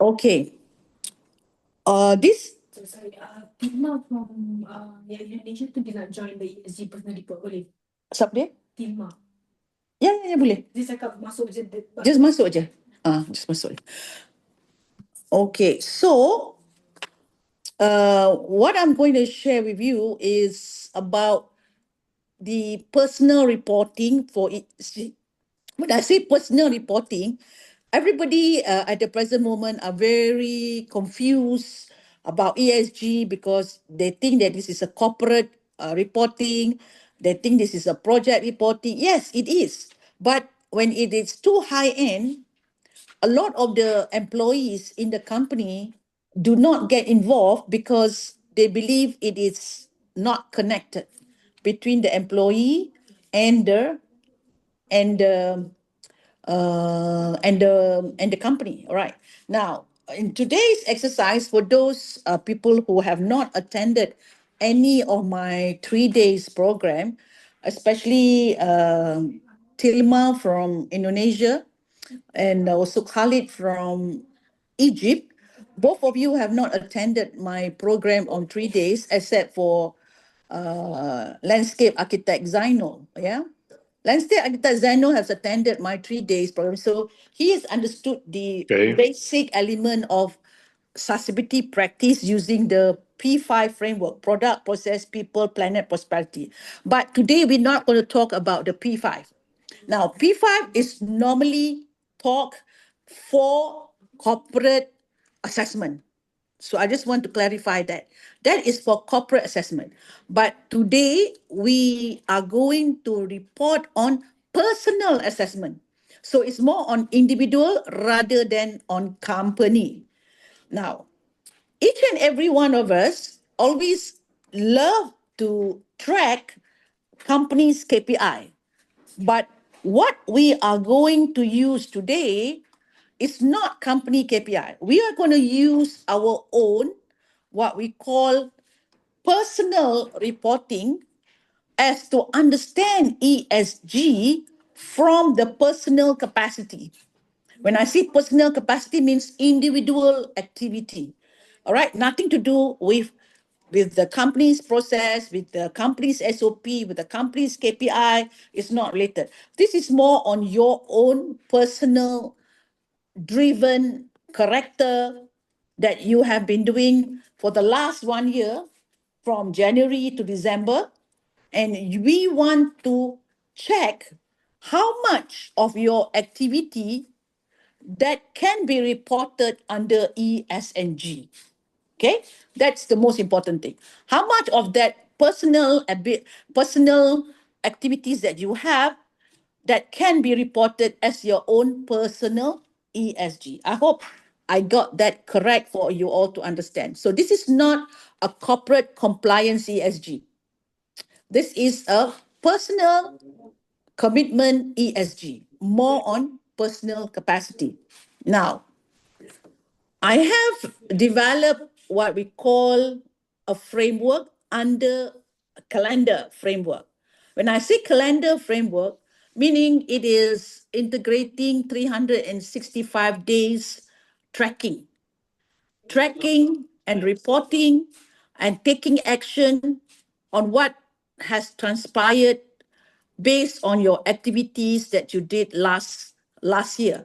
Okay. This So sorry, Tilma from yang Indonesia tu dia nak join the ESG personal report, boleh? siapa dia? Tilma. Ya, boleh. Dia cakap masuk je. Just masuk je. Just masuk. Okay, so what I'm going to share with you is about the personal reporting for it. When I say personal reporting, everybody at the present moment are very confused about ESG because they think that this is a corporate reporting. They think this is a project reporting. Yes, it is. But when it is too high end, a lot of the employees in the company do not get involved because they believe it is not connected between the employee and the and the and the company. All right. Now, in today's exercise, for those people who have not attended any of my 3 days program, especially Tilma from Indonesia and also Khalid from Egypt, both of you have not attended my program on 3 days, except for landscape architect Zainul. Yeah, landscape architect Zainul has attended my 3 days program, so he has understood the Okay. basic element of sustainability practice using the P5 framework: product, process, people, planet, prosperity. But today we're not going to talk about the P5. Now, P5 is normally talk for corporate assessment. So I just want to clarify that. That is for corporate assessment. But today we are going to report on personal assessment. So it's more on individual rather than on company. Now, each and every one of us always love to track companies' KPI. But what we are going to use today is not company KPI. We are going to use our own, what we call personal reporting, as to understand ESG from the personal capacity. When I say personal capacity, means individual activity. All right, nothing to do with the company's process, with the company's SOP, with the company's KPI. It's not related. This is more on your own personal driven character that you have been doing for the last 1 year, from January to December. And we want to check how much of your activity that can be reported under ESG. Okay, that's the most important thing. How much of that personal activities that you have that can be reported as your own personal ESG? I hope I got that correct for you all to understand. So this is not a corporate compliance ESG. This is a personal commitment ESG, more on personal capacity. Now, I have developed what we call a framework under a calendar framework. When I say calendar framework, meaning it is integrating 365 days tracking, and reporting and taking action on what has transpired based on your activities that you did last year.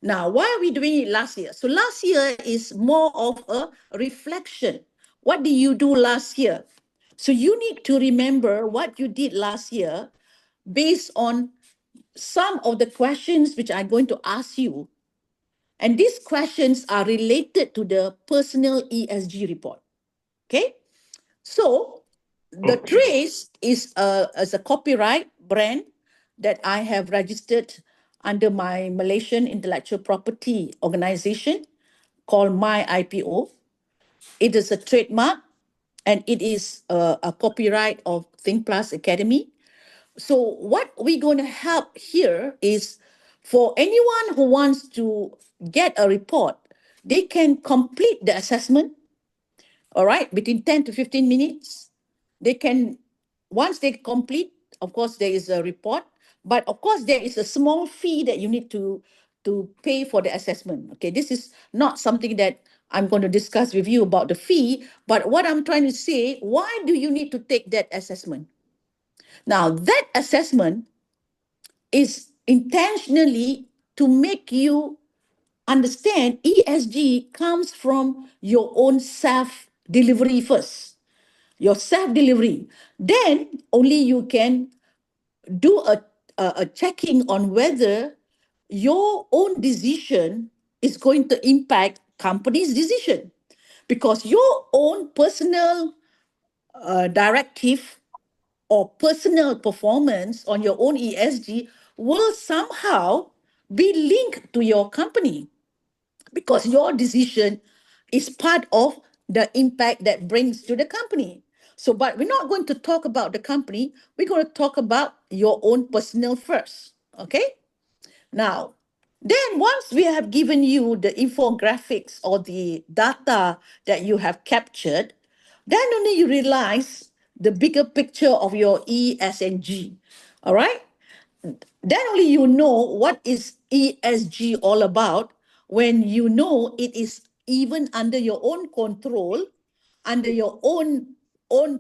Now, why are we doing it last year? So last year is more of a reflection. What did you do last year? So you need to remember what you did last year based on some of the questions which I'm going to ask you. And these questions are related to the personal ESG report. Okay? So the Okay. Trace is a copyright brand that I have registered under my Malaysian intellectual property organization called My IPO. It is a trademark and it is a copyright of Think Plus Academy. So what we're going to help here is for anyone who wants to get a report, they can complete the assessment, all right, between 10 to 15 minutes. They can, once they complete, of course, there is a report, but of course, there is a small fee that you need to to pay for the assessment. Okay, this is not something that I'm going to discuss with you about the fee, but what I'm trying to say, why do you need to take that assessment? Now, that assessment is intentionally to make you understand ESG comes from your own self delivery first, your self delivery. Then only you can do a checking on whether your own decision is going to impact company's decision, because your own personal directive or personal performance on your own ESG will somehow be linked to your company, because your decision is part of the impact that brings to the company. So, but we're not going to talk about the company. We're going to talk about your own personal first. Okay. Now, then once we have given you the infographics or the data that you have captured, then only you realize the bigger picture of your ESG. All right. Then only you know what is ESG all about, when you know it is even under your own control, under your own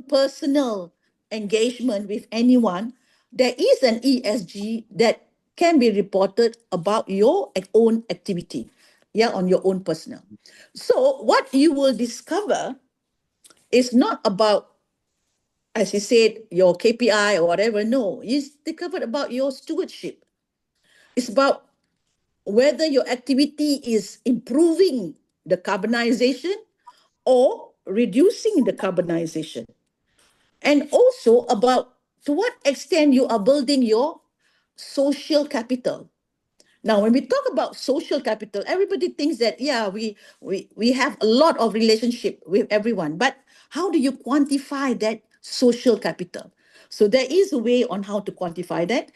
personal engagement with anyone. There is an ESG that can be reported about your own activity, yeah, on your own personal. So what you will discover is not about, as you said, your KPI or whatever. No, you discovered about your stewardship. It's about whether your activity is improving the carbonization or reducing the carbonization. And also about to what extent you are building your social capital. Now, when we talk about social capital, everybody thinks that, yeah, we have a lot of relationship with everyone, but how do you quantify that social capital? So there is a way on how to quantify that.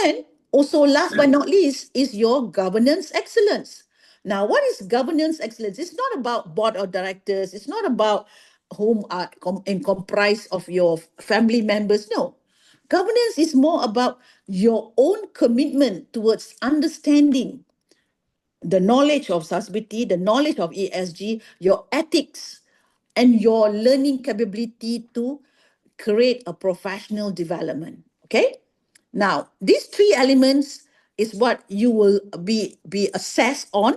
And also, last but not least, is your governance excellence. Now, what is governance excellence? It's not about board of directors. It's not about whom are comprised of your family members. No, governance is more about your own commitment towards understanding the knowledge of sustainability, the knowledge of ESG, your ethics, and your learning capability to create a professional development. Okay? Now, these three elements is what you will be assessed on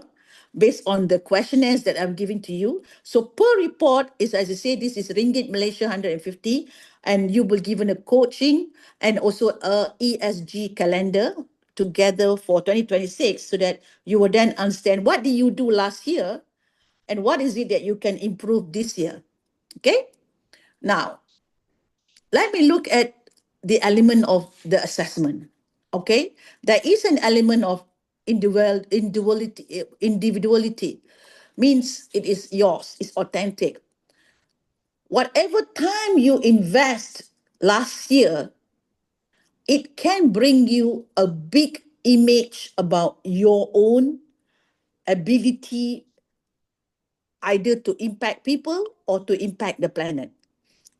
based on the questionnaires that I'm giving to you. So per report is, as I say, this is Ringgit Malaysia 150, and you will given a coaching and also a ESG calendar together for 2026, so that you will then understand what did you do last year and what is it that you can improve this year. Okay? Now, let me look at the element of the assessment. Okay, there is an element of individuality means it is yours, it's authentic. Whatever time you invest last year, it can bring you a big image about your own ability, either to impact people or to impact the planet.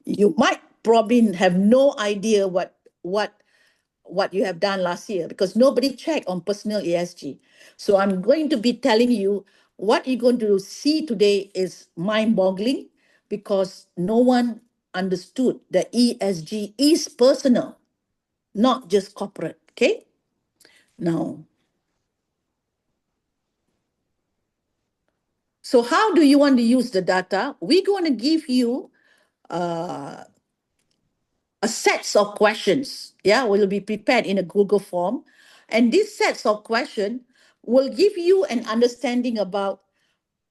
You might probably have no idea what you have done last year, because nobody checked on personal ESG. So I'm going to be telling you what you're going to see today is mind-boggling, because no one understood that ESG is personal, not just corporate. Okay. Now, so how do you want to use the data? We're going to give you a sets of questions. Yeah, will be prepared in a Google form. And these sets of questions will give you an understanding about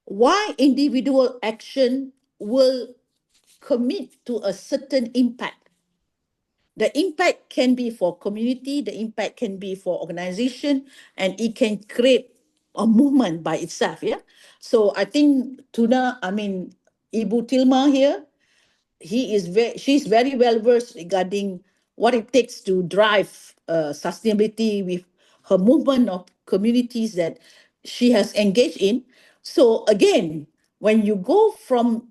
why individual action will commit to a certain impact. The impact can be for community, the impact can be for organization, and it can create a movement by itself. Yeah. So I think Ibu Tilma here, she's very well versed regarding what it takes to drive sustainability with her movement of communities that she has engaged in. So again, when you go from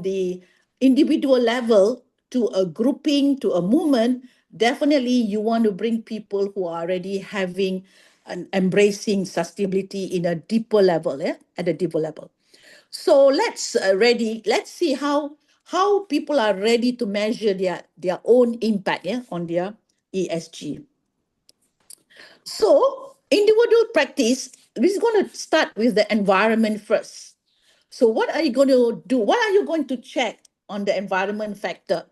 the individual level to a grouping to a movement, definitely you want to bring people who are already having and embracing sustainability in a deeper level, yeah, at a deeper level. So let's see how people are ready to measure their own impact, yeah, on their ESG. So individual practice, we're going to start with the environment first. So what are you going to do? What are you going to check on the environment factor?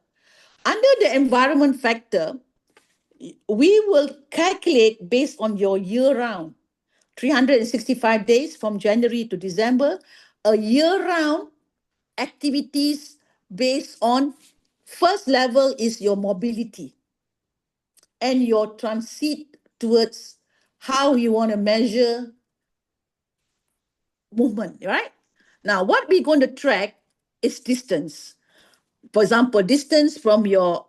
Under the environment factor, we will calculate based on your year round, 365 days from January to December, a year round activities based on first level is your mobility and your transit towards how you want to measure movement, right? Now, what we're going to track is distance. For example, distance from your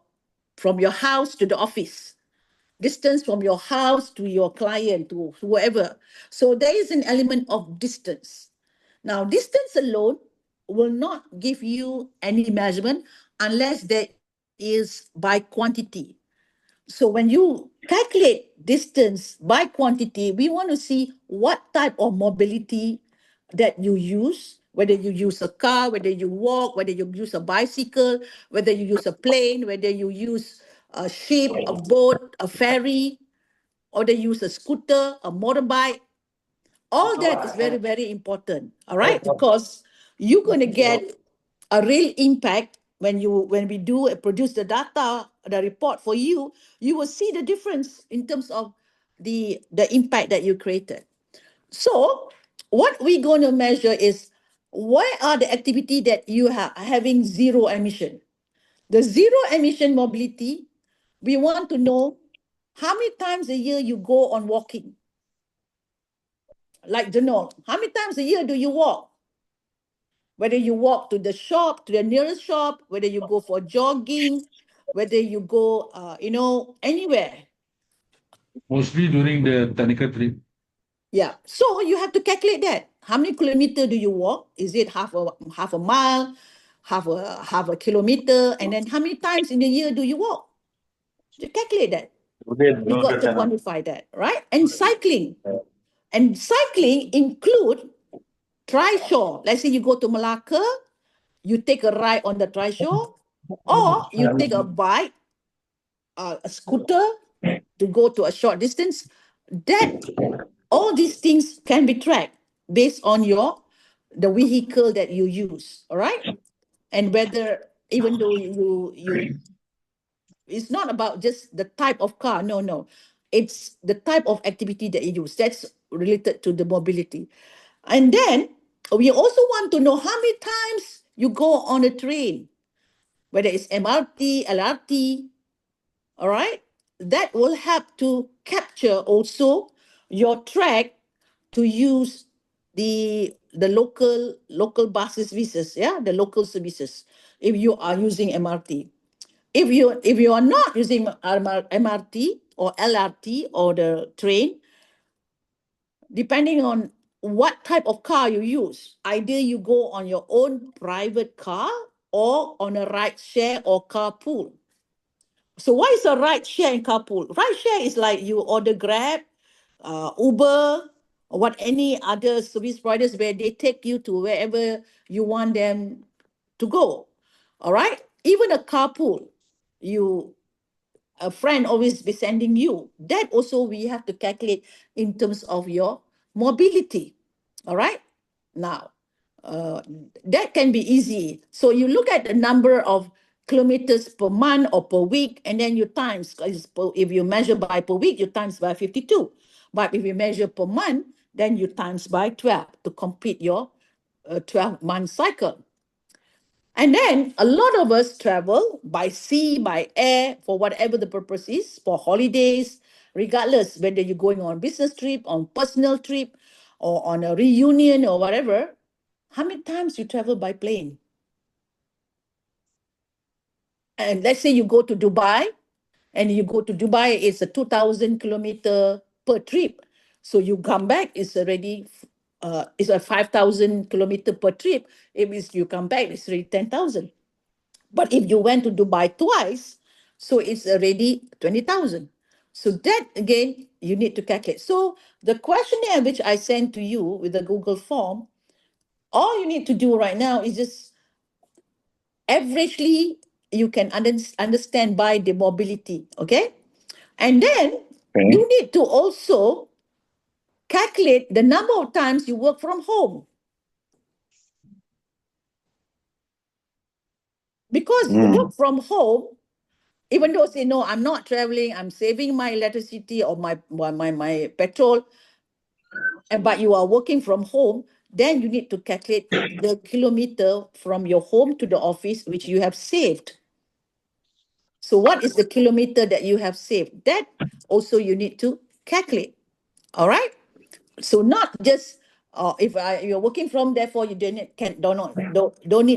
house to the office, distance from your house to your client, to whoever. So there is an element of distance. Now, distance alone will not give you any measurement unless there is by quantity. So when you calculate distance by quantity, we want to see what type of mobility that you use, whether you use a car, whether you walk, whether you use a bicycle, whether you use a plane, whether you use a ship, a boat, a ferry, or they use a scooter, a motorbike. All that is very, very important. All right, because you're going to get a real impact when we do produce the data, the report for you. You will see the difference in terms of the impact that you created. So what we're going to measure is why are the activity that you are having zero emission. The zero emission mobility, we want to know how many times a year you go on walking. Like Janol, how many times a year do you walk? Whether you walk to the shop, to the nearest shop, whether you go for jogging, whether you go, anywhere. Mostly during the technical trip. Yeah. So you have to calculate that. How many kilometer do you walk? Is it half a mile, half a kilometer? And then how many times in a year do you walk? To calculate that. We got to quantify that, right? And cycling. And cycling include trishaw. Let's say you go to Malacca, you take a ride on the trishaw, or you take a bike, a scooter to go to a short distance. That all these things can be tracked based on the vehicle that you use. All right, and whether even though you it's not about just the type of car. No, no, it's the type of activity that you use. That's related to the mobility. And then we also want to know how many times you go on a train, whether it's MRT, LRT, all right? That will help to capture also your track to use the local buses services, yeah, the local services, if you are using MRT. If you are not using MRT or LRT or the train, depending on what type of car you use, either you go on your own private car or on a ride share or carpool. So what is a ride share and carpool? Ride share is like you order Grab, Uber, or what any other service providers where they take you to wherever you want them to go. All right. Even a carpool, you a friend always be sending you. That also we have to calculate in terms of your mobility. All right. Now, uh, that can be easy. So you look at the number of kilometers per month or per week, and then you times, if you measure by per week, you times by 52. But if you measure per month, then you times by 12 to complete your 12-month cycle. And then a lot of us travel by sea, by air, for whatever the purpose is, for holidays, regardless whether you're going on business trip, on personal trip, or on a reunion or whatever. How many times you travel by plane? And let's say you go to Dubai, and you go to Dubai, it's a 2,000 kilometer per trip. So you come back, it's a 5,000 kilometer per trip. It means you come back, it's already 10,000. But if you went to Dubai twice, so it's already 20,000. So that again, you need to calculate. So the questionnaire which I sent to you with the Google form, all you need to do right now is just averagely you can understand by the mobility, okay? And then you Okay. need to also calculate the number of times you work from home. Because work Mm. from home, even though say no, I'm not traveling, I'm saving my electricity or my petrol, and but you are working from home, then you need to calculate the kilometer from your home to the office which you have saved. So what is the kilometer that you have saved? That also you need to calculate. All right. So not just you're working from, therefore you don't need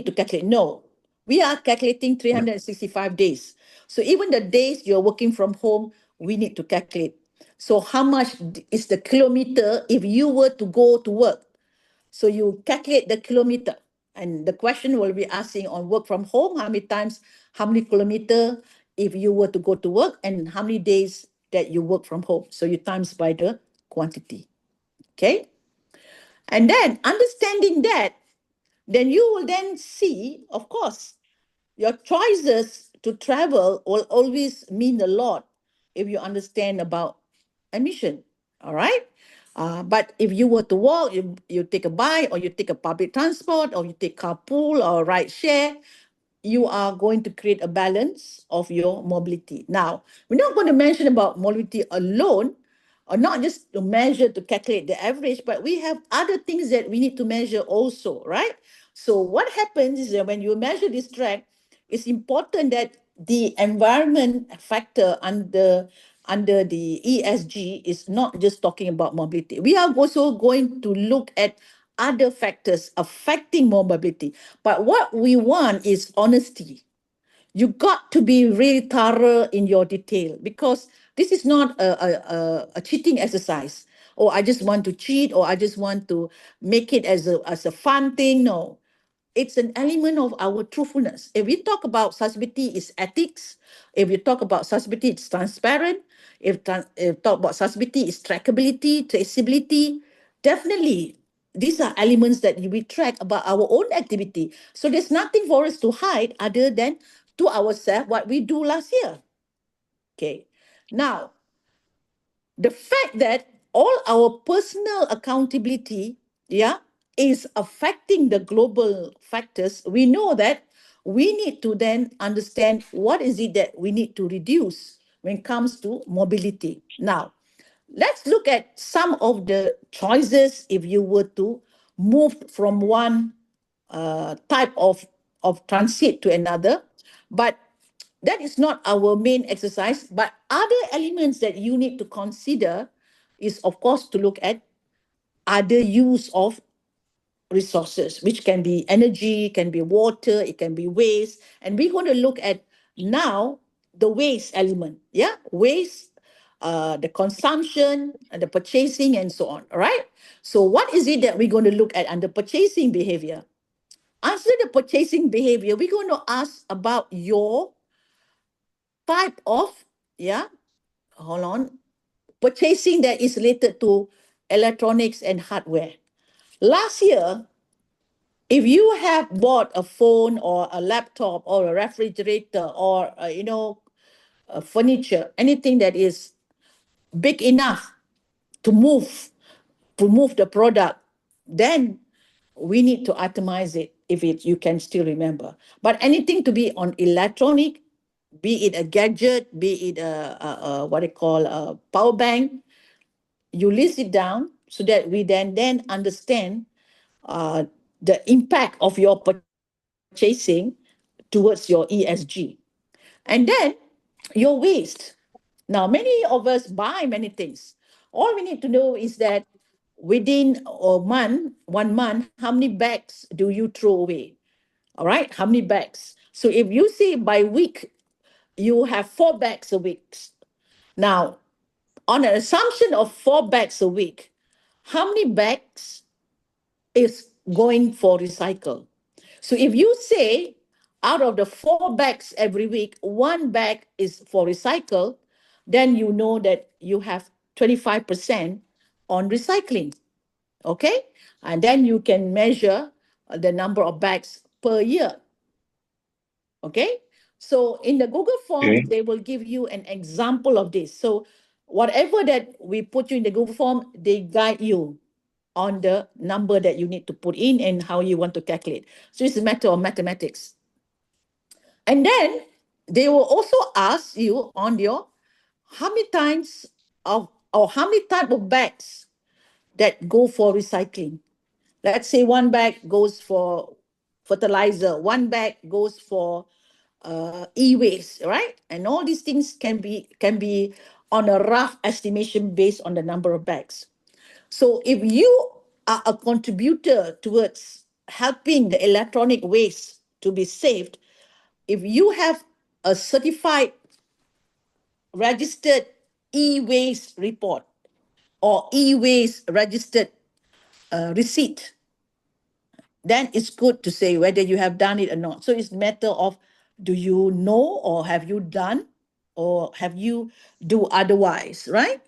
to calculate. No, we are calculating 365 days. So even the days you're working from home, we need to calculate. So how much is the kilometer if you were to go to work? So you calculate the kilometer, and the question will be asking on work from home, how many times, how many kilometer if you were to go to work, and how many days that you work from home. So you times by the quantity. Okay. And then understanding that, then you will then see, of course, your choices to travel will always mean a lot if you understand about emission. All right. But if you were to walk, you take a bike or you take a public transport or you take carpool or ride share, you are going to create a balance of your mobility. Now, we're not going to mention about mobility alone, or not just to measure to calculate the average, but we have other things that we need to measure also, right? So what happens is that when you measure this track, it's important that the environment factor under the ESG is not just talking about mobility. We are also going to look at other factors affecting mobility. But what we want is honesty. You got to be really thorough in your detail, because this is not a cheating exercise. Or I just want to cheat, or I just want to make it as a fun thing. No, it's an element of our truthfulness. If we talk about sustainability is ethics, if you talk about sustainability, it's transparent. If talk about sustainability is trackability, traceability, definitely these are elements that we track about our own activity. So there's nothing for us to hide other than to ourselves what we do last year. Okay. Now, the fact that all our personal accountability, yeah, is affecting the global factors, we know that we need to then understand what is it that we need to reduce when it comes to mobility. Now, let's look at some of the choices if you were to move from one type of transit to another. But that is not our main exercise. But other elements that you need to consider is, of course, to look at other use of resources, which can be energy, can be water, it can be waste. And we're going to look at now the waste element. Yeah, waste, the consumption, and the purchasing, and so on. All right. So, what is it that we're going to look at under purchasing behavior? Answer the purchasing behavior. We're going to ask about your type of, yeah, hold on, purchasing that is related to electronics and hardware. Last year, if you have bought a phone or a laptop or a refrigerator or a furniture, anything that is big enough to move the product, then we need to itemize it if you can still remember. But anything to be on electronic, be it a gadget, be it a what they call a power bank, you list it down so that we then understand uh, the impact of your purchasing towards your ESG. And then your waste. Now, many of us buy many things. All we need to know is that within a month, 1 month, how many bags do you throw away? All right, how many bags? So if you say by week, you have 4 bags a week. Now, on an assumption of 4 bags a week, how many bags is going for recycle? So if you say out of the 4 bags every week, 1 bag is for recycle, then you know that you have 25% on recycling. Okay. And then you can measure the number of bags per year. Okay. So in the Google Forms, Okay. they will give you an example of this. So whatever that we put you in the Google Form, they guide you on the number that you need to put in and how you want to calculate. So it's a matter of mathematics. And then they will also ask you on your how many times of or how many type of bags that go for recycling. Let's say one bag goes for fertilizer, one bag goes for e-waste, right? And all these things can be on a rough estimation based on the number of bags. So if you are a contributor towards helping the electronic waste to be saved, if you have a certified registered e-waste report or e-waste registered receipt, then it's good to say whether you have done it or not. So it's a matter of, do you know, or have you done, or have you do otherwise, right?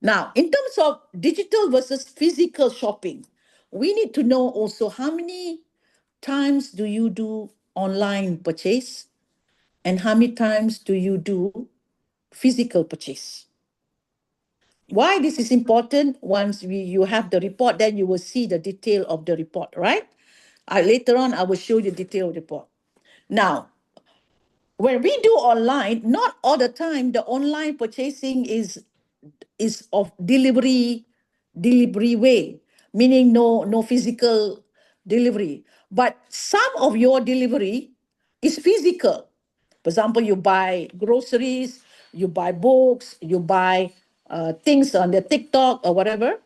Now, in terms of digital versus physical shopping, we need to know also how many times do you do online purchase and how many times do you do physical purchase. Why this is important? Once you have the report, then you will see the detail of the report, right? Later on, I will show you detailed report. Now, when we do online, not all the time the online purchasing is of delivery way, meaning no physical delivery. But some of your delivery is physical. For example, you buy groceries, you buy books, you buy things on the TikTok or whatever.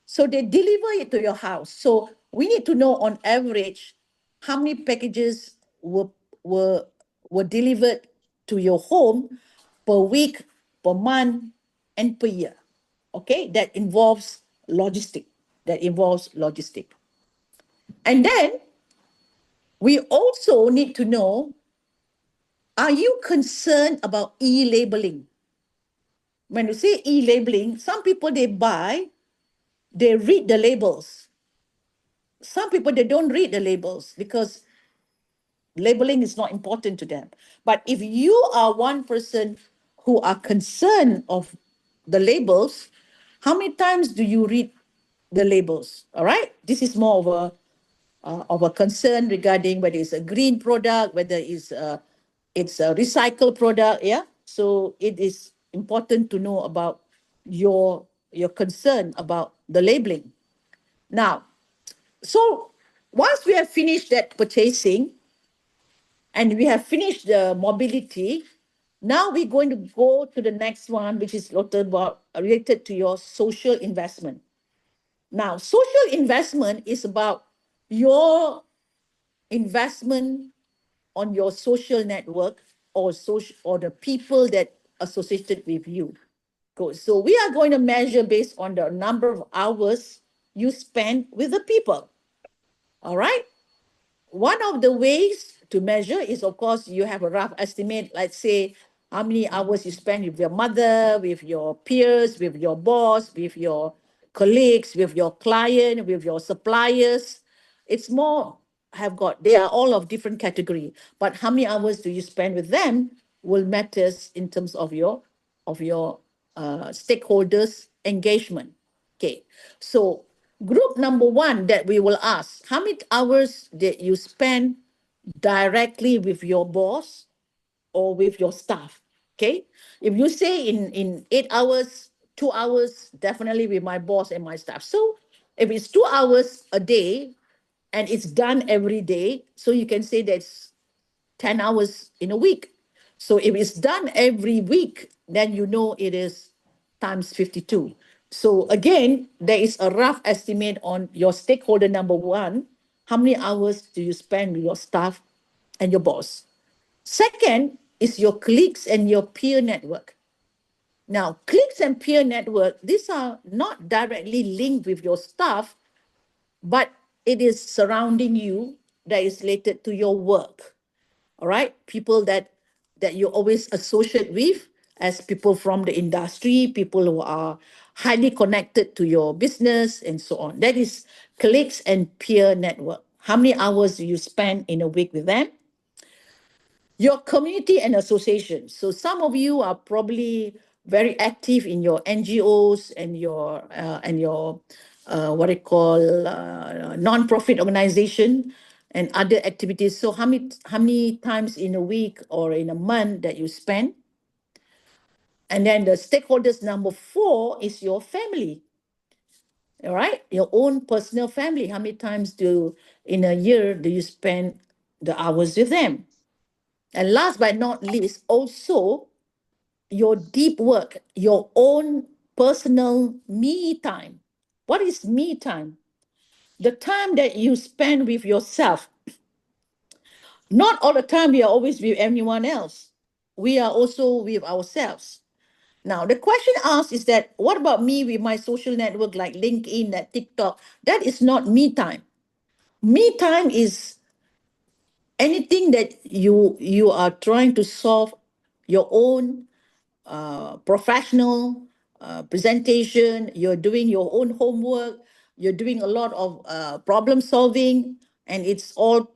So they deliver it to your house. So we need to know on average how many packages were were delivered to your home per week, per month, and per year. Okay, that involves logistic. That involves logistic. And then we also need to know, are you concerned about e-labeling? When you say e-labeling, some people they buy, they read the labels. Some people they don't read the labels because labeling is not important to them. But if you are one person who are concerned of the labels, how many times do you read the labels? All right, this is more of a concern regarding whether it's a green product, whether it's a recycled product. Yeah, so it is important to know about your concern about the labeling. Now, so once we have finished that purchasing, and we have finished the mobility, now we're going to go to the next one, which is related to your social investment. Now, social investment is about your investment on your social network or the people that associated with you. Good. So we are going to measure based on the number of hours you spend with the people. All right. One of the ways to measure is, of course, you have a rough estimate. Let's say how many hours you spend with your mother, with your peers, with your boss, with your colleagues, with your client, with your suppliers. It's more they are all of different category. But how many hours do you spend with them will matters in terms of your stakeholders engagement. Okay, so group number one that we will ask, how many hours did you spend directly with your boss or with your staff? Okay, if you say in 8 hours, 2 hours, definitely with my boss and my staff. So if it's 2 hours a day and it's done every day, so you can say that's 10 hours in a week. So if it's done every week, then you know it is times 52. So again, there is a rough estimate on your stakeholder number one. How many hours do you spend with your staff and your boss? Second is your colleagues and your peer network. Now, cliques and peer network, these are not directly linked with your staff, but it is surrounding you that is related to your work. All right, people that you always associate with, as people from the industry, people who are highly connected to your business, and so on. That is colleagues and peer network. How many hours do you spend in a week with them? Your community and association. So some of you are probably very active in your NGOs and your what I call non-profit organization and other activities. So how many times in a week or in a month that you spend? And then the stakeholders number 4 is your family. All right, your own personal family. How many times in a year do you spend the hours with them? And last but not least, also your deep work, your own personal me time. What is me time? The time that you spend with yourself. Not all the time we are always with anyone else. We are also with ourselves. Now, the question asked is that what about me with my social network like LinkedIn, that TikTok? That is not me time. Me time is anything that you are trying to solve your own professional presentation, you're doing your own homework, you're doing a lot of problem solving, and it's all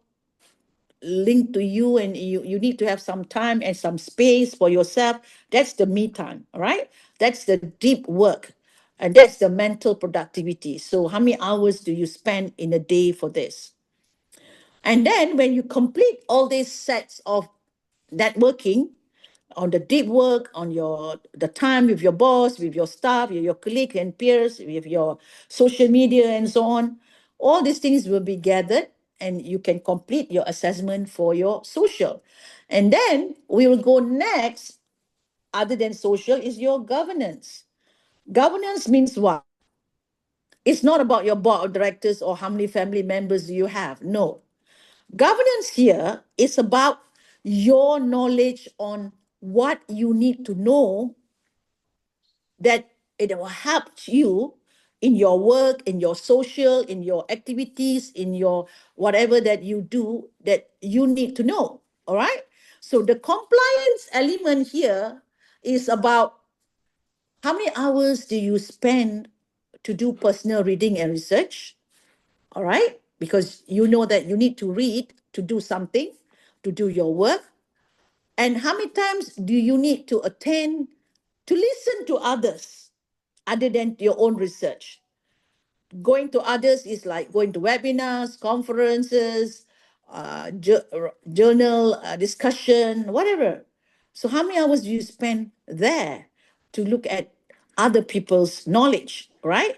linked to you, and you need to have some time and some space for yourself. That's the me time, all right? That's the deep work, and that's the mental productivity. So how many hours do you spend in a day for this? And then when you complete all these sets of networking, on the deep work, on the time with your boss, with your staff, with your colleagues and peers, with your social media and so on, all these things will be gathered and you can complete your assessment for your social. And then we will go next, other than social, is your governance. Governance means what? It's not about your board of directors or how many family members do you have. No. Governance here is about your knowledge on what you need to know, that it will help you in your work, in your social, in your activities, in your whatever that you do that you need to know. All right. So the compliance element here is about how many hours do you spend to do personal reading and research. All right. Because you know that you need to read to do something, to do your work. And how many times do you need to attend to listen to others other than your own research? Going to others is like going to webinars, conferences, journal discussion, whatever. So how many hours do you spend there to look at other people's knowledge, right?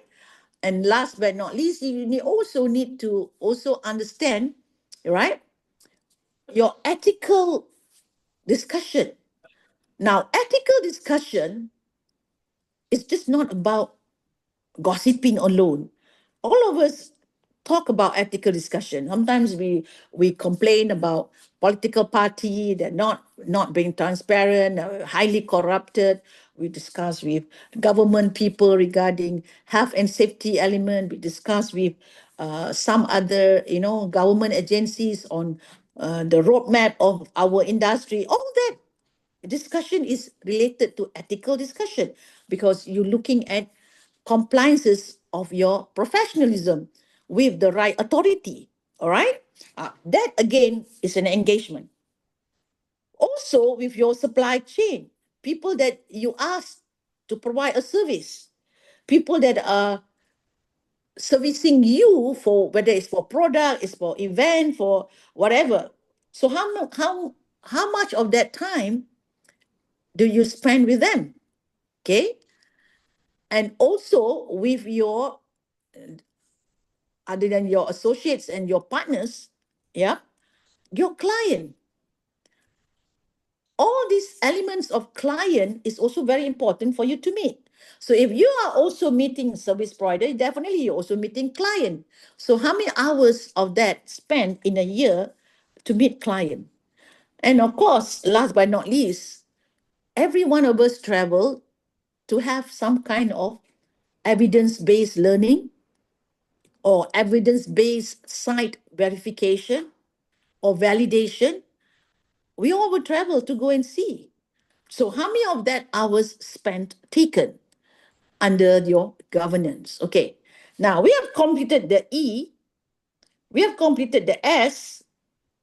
And last but not least, also need to also understand, right, your ethical discussion. Now, ethical discussion is just not about gossiping alone. All of us talk about ethical discussion. Sometimes we complain about political party, they're not being transparent, highly corrupted. We discuss with government people regarding health and safety element. We discuss with some other government agencies on the roadmap of our industry. All that discussion is related to ethical discussion because you're looking at compliances of your professionalism with the right authority. All right. That again is an engagement. Also, with your supply chain, people that you ask to provide a service, people that are servicing you for whether it's for product, it's for event, for whatever. So how much of that time do you spend with them? Okay. And also with your, other than your associates and your partners, yeah, your client. All these elements of client is also very important for you to meet. So if you are also meeting service provider, definitely you're also meeting client. So how many hours of that spent in a year to meet client? And of course, last but not least, every one of us travel to have some kind of evidence-based learning or evidence-based site verification or validation. We all would travel to go and see. So how many of that hours spent taken under your governance? Okay. Now we have completed the E, we have completed the S,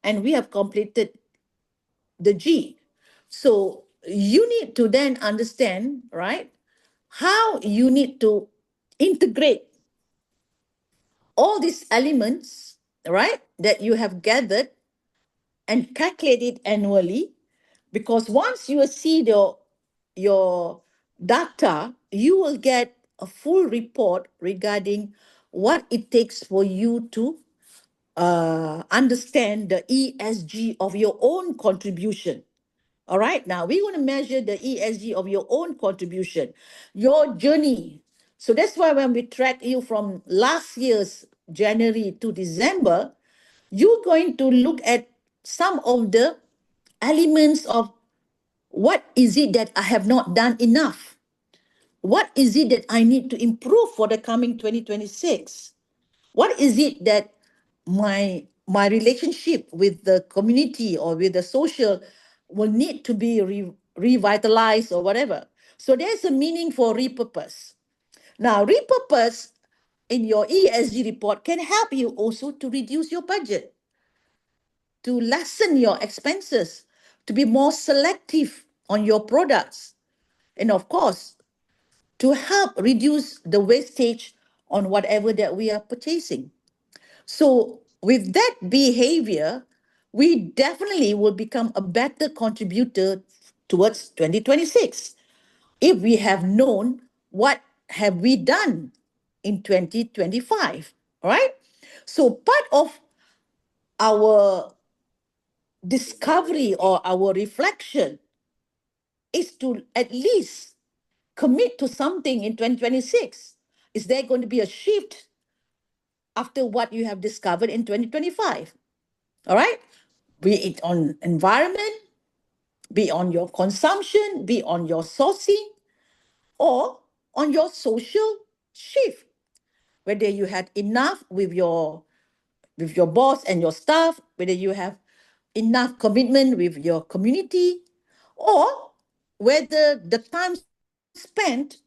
and we have completed the G. So you need to then understand, right, how you need to integrate all these elements, right, that you have gathered and calculate it annually. Because once you see your data, you will get a full report regarding what it takes for you to understand the ESG of your own contribution. All right, now we're going to measure the ESG of your own contribution, your journey. So that's why when we track you from last year's January to December, you're going to look at some of the elements of what is it that I have not done enough? What is it that I need to improve for the coming 2026? What is it that my relationship with the community or with the social will need to be revitalized or whatever? So there's a meaning for repurpose. Now, repurpose in your ESG report can help you also to reduce your budget, to lessen your expenses, to be more selective on your products, and of course, to help reduce the wastage on whatever that we are purchasing. So, with that behavior, we definitely will become a better contributor towards 2026 if we have known what have we done in 2025, all right? So part of our discovery or our reflection is to at least commit to something in 2026. Is there going to be a shift after what you have discovered in 2025? All right? Be it on environment, be on your consumption, be on your sourcing, or on your social shift. Whether you had enough with your boss and your staff, whether you have enough commitment with your community, or whether the time spent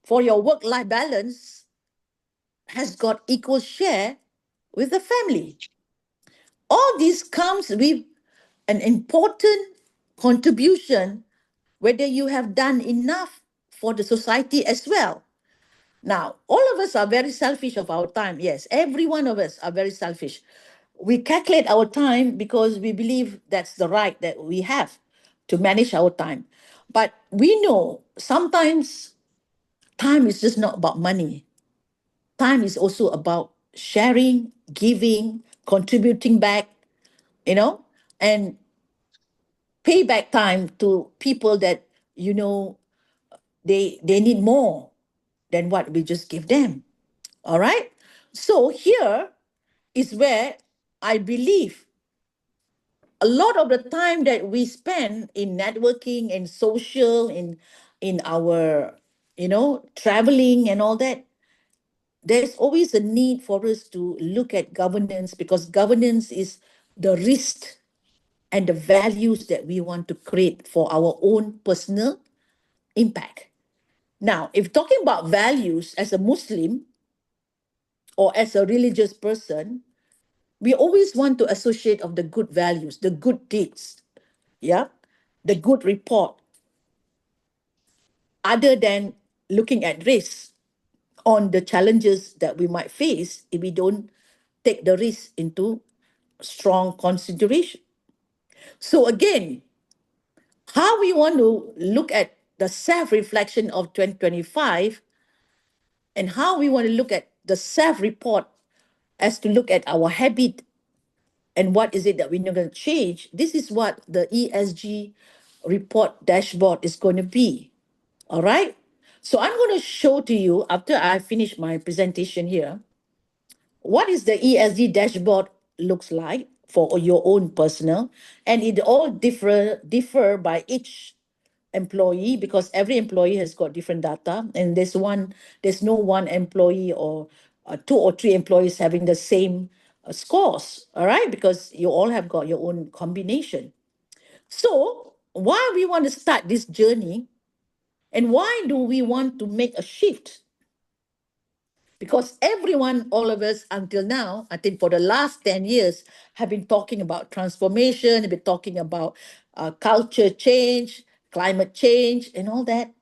for your work-life balance has got equal share with the family. All this comes with an important contribution, whether you have done enough for the society as well. Now, all of us are very selfish of our time. Yes, every one of us are very selfish. We calculate our time because we believe that's the right that we have to manage our time. But we know sometimes time is just not about money. Time is also about sharing, giving, contributing back, you know, and pay back time to people that, you know, they need more than what we just give them. All right. So here is where I believe a lot of the time that we spend in networking and social in our, you know, traveling and all that, there's always a need for us to look at governance, because governance is the risk and the values that we want to create for our own personal impact. Now, if talking about values as a Muslim or as a religious person, we always want to associate of the good values, the good deeds, yeah, the good report, other than looking at risks on the challenges that we might face if we don't take the risk into strong consideration. So again, how we want to look at the self-reflection of 2025 and how we want to look at the self-report as to look at our habit and what is it that we're going to change. This is what the ESG report dashboard is going to be. All right. So I'm going to show to you after I finish my presentation here, what is the ESG dashboard looks like for your own personal, and it all differ by each employee, because every employee has got different data, and there's no one employee or two or three employees having the same scores. All right, because you all have got your own combination. So why we want to start this journey and why do we want to make a shift? Because everyone, all of us until now, I think for the last 10 years, have been talking about transformation, have been talking about culture change, climate change, and all that.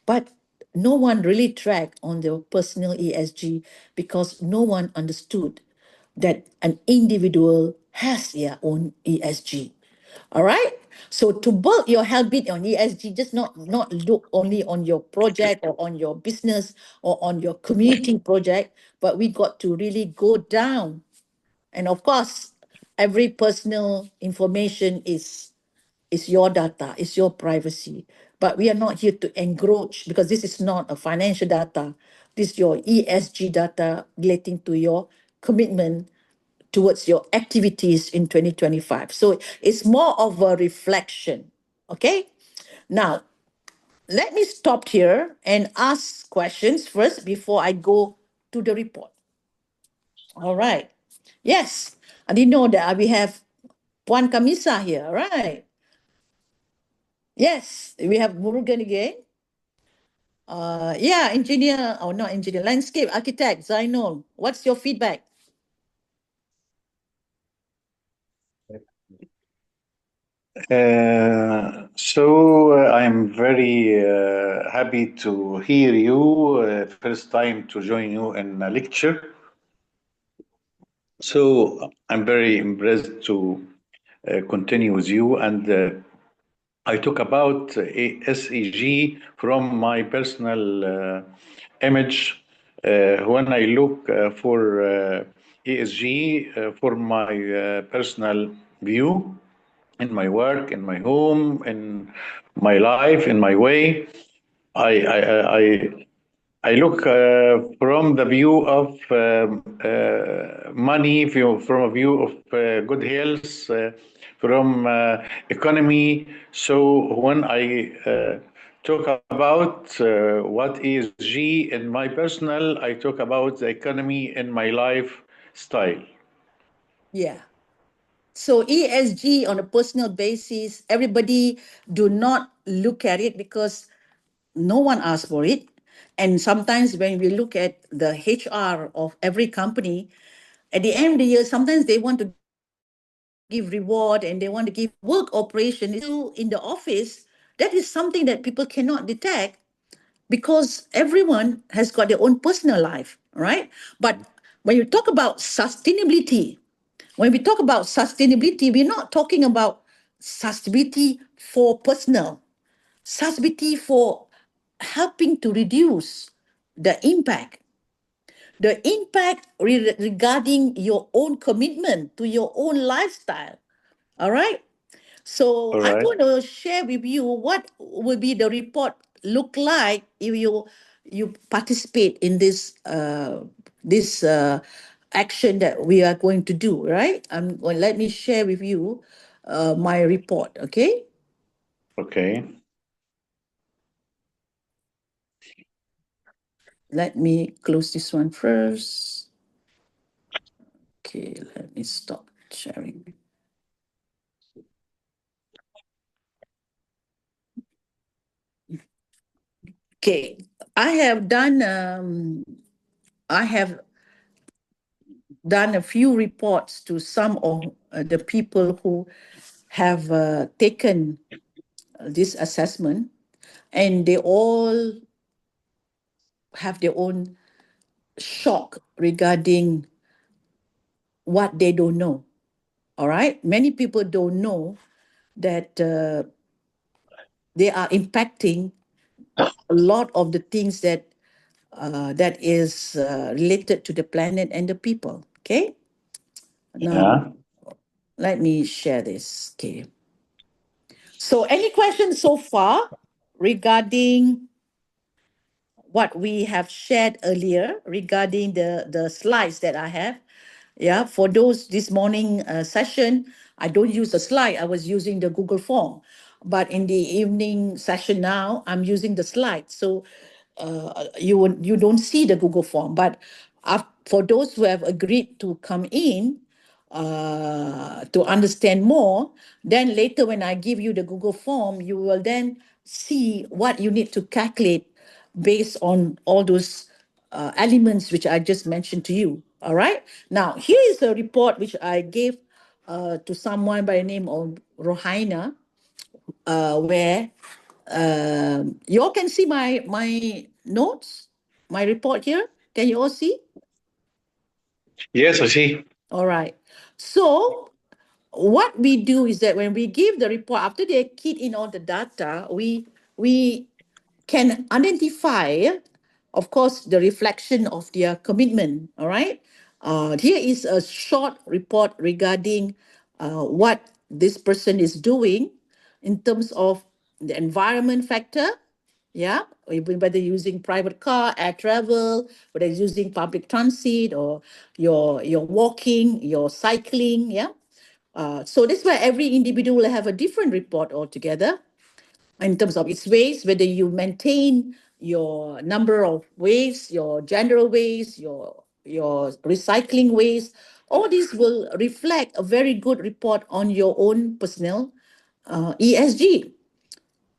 But no one really tracked on their personal ESG because no one understood that an individual has their own ESG. All right. So to build your habit on ESG, just not look only on your project or on your business or on your community project, but we got to really go down. And of course, every personal information is your data, is your privacy. But we are not here to encroach because this is not a financial data. This is your ESG data relating to your commitment towards your activities in 2025. So it's more of a reflection. Okay. Now, let me stop here and ask questions first before I go to the report. All right. Yes. I didn't know that we have Puan Kamisa here. All right. Yes. We have Murugan again. Yeah, engineer, or not engineer, landscape architect, Zainul. What's your feedback? I'm very happy to hear you. First time to join you in a lecture. So I'm very impressed to continue with you. And I talk about SEG from my personal image. When I look for ESG for my personal view, in my work, in my home, in my life, in my way. I I look from the view of money, from a view of good health, from economy. So when I talk about what is G in my personal, I talk about the economy in my lifestyle. Yeah. So ESG on a personal basis, everybody do not look at it because no one asked for it. And sometimes when we look at the HR of every company, at the end of the year, sometimes they want to give reward and they want to give, but the work operation is still in the office. That is something that people cannot detect because everyone has got their own personal life, right? But when you talk about sustainability, when we talk about sustainability, we're not talking about sustainability for personal, sustainability for helping to reduce the impact, regarding your own commitment to your own lifestyle. All right. So All I'm right. going to share with you what will be the report look like if you participate in this action that we are going to do. Right. Let me share with you my report. Okay. Okay. Let me close this one first. Okay. Let me stop sharing. Okay. I have done. I have done a few reports to some of the people who have taken this assessment, and they all have their own shock regarding what they don't know. All right. Many people don't know that they are impacting a lot of the things that is related to the planet and the people. Okay. Now, Yeah. let me share this. Okay. So, any questions so far regarding what we have shared earlier regarding the slides that I have? Yeah, for those this morning session, I don't use the slide. I was using the Google form, but in the evening session now, I'm using the slide. So you don't see the Google form, but for those who have agreed to come in, to understand more, then later when I give you the Google form, you will then see what you need to calculate based on all those elements which I just mentioned to you. All right. Now, here is a report which I gave to someone by the name of Rohaina, where you all can see my notes, my report here. Can you all see? Yes, I see. All right. So what we do is that when we give the report, after they keyed in all the data, we can identify, of course, the reflection of their commitment. All right. Here is a short report regarding what this person is doing in terms of the environment factor. Yeah, whether using private car, air travel, whether using public transit, or you're walking, you're cycling. Yeah. So that's why every individual will have a different report altogether in terms of its waste, whether you maintain your number of waste, your general waste, your recycling waste. All this will reflect a very good report on your own personal ESG.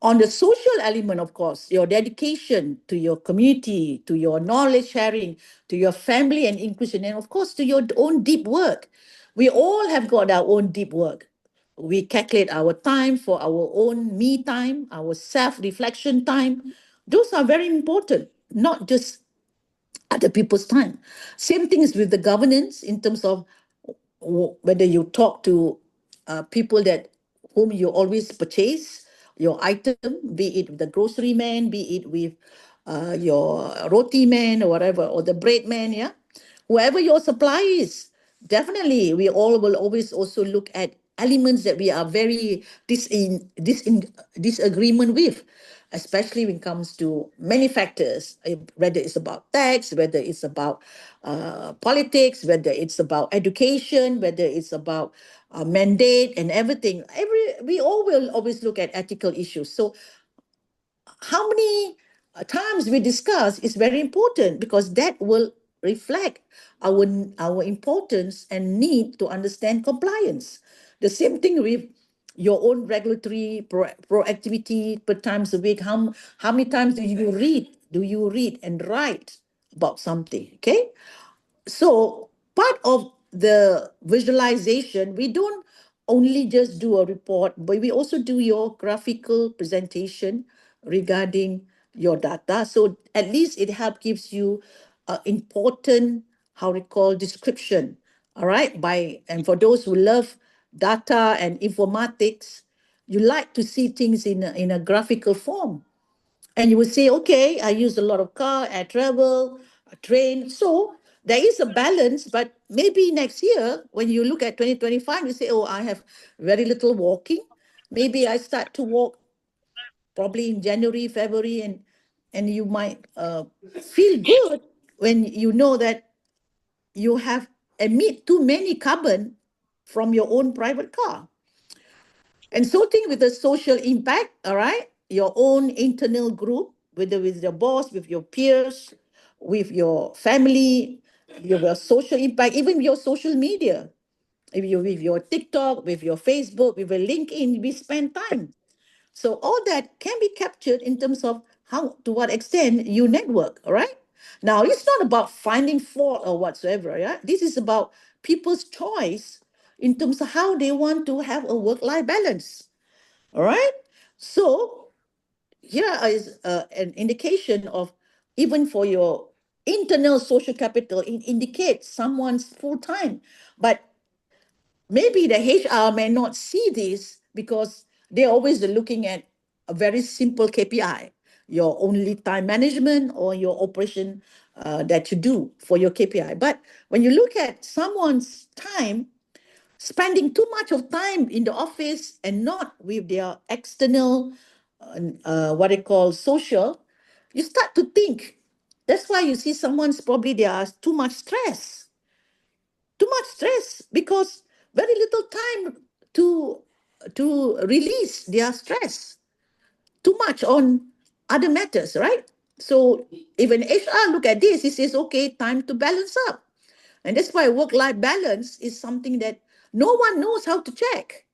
On the social element, of course, your dedication to your community, to your knowledge sharing, to your family and inclusion, and of course to your own deep work. We all have got our own deep work. We calculate our time for our own me time, our self-reflection time. Those are very important, not just other people's time. Same thing is with the governance in terms of whether you talk to people that whom you always purchase your item, be it the grocery man, be it with your roti man or whatever, or the bread man, yeah, whoever your supply is, definitely we all will always also look at elements that we are very disagreement with, especially when it comes to many factors, whether it's about tax, whether it's about politics, whether it's about education, whether it's about mandate and everything. We all will always look at ethical issues. So how many times we discuss is very important, because that will reflect our importance and need to understand compliance. The same thing with your own regulatory proactivity per times a week. How many times do you read and write about something? Okay. So part of the visualization, we don't only just do a report, but we also do your graphical presentation regarding your data. So at least it help gives you important, how we call, description. All right. And for those who love data and informatics, you like to see things in a graphical form. And you would say, okay, I use a lot of car, air travel, a train. So there is a balance, but maybe next year, when you look at 2025, you say, oh, I have very little walking. Maybe I start to walk probably in January, February, and you might feel good when you know that you have emit too many carbon from your own private car. And so think with the social impact, all right? Your own internal group, whether with your boss, with your peers, with your family, your social impact, even your social media. If you with your TikTok, with your Facebook, with your LinkedIn, we spend time. So all that can be captured in terms of how, to what extent you network, all right? Now, it's not about finding fault or whatsoever, yeah? This is about people's choice in terms of how they want to have a work-life balance, all right? So here is an indication of, even for your internal social capital, it indicates someone's full-time, but maybe the HR may not see this because they're always looking at a very simple KPI, your only time management or your operation that you do for your KPI. But when you look at someone's time, spending too much of time in the office and not with their external, what they call social, you start to think. That's why you see someone's probably they are too much stress, because very little time to release their stress, too much on other matters, right? So even HR look at this, he says, okay, time to balance up. And that's why work-life balance is something that No one knows how to check.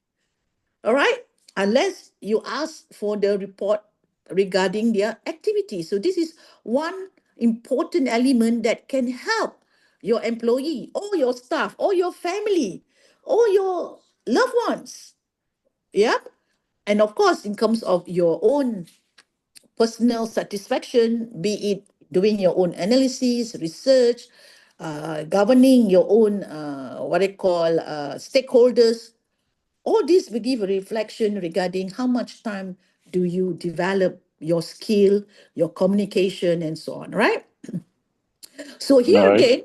All right, unless you ask for the report regarding their activity. So this is one important element that can help your employee or your staff or your family or your loved ones. Yep. And of course, in terms of your own personal satisfaction, be it doing your own analysis, research, governing your own what I call stakeholders. All this will give a reflection regarding how much time do you develop your skill, your communication, and so on, right? So All here right. again,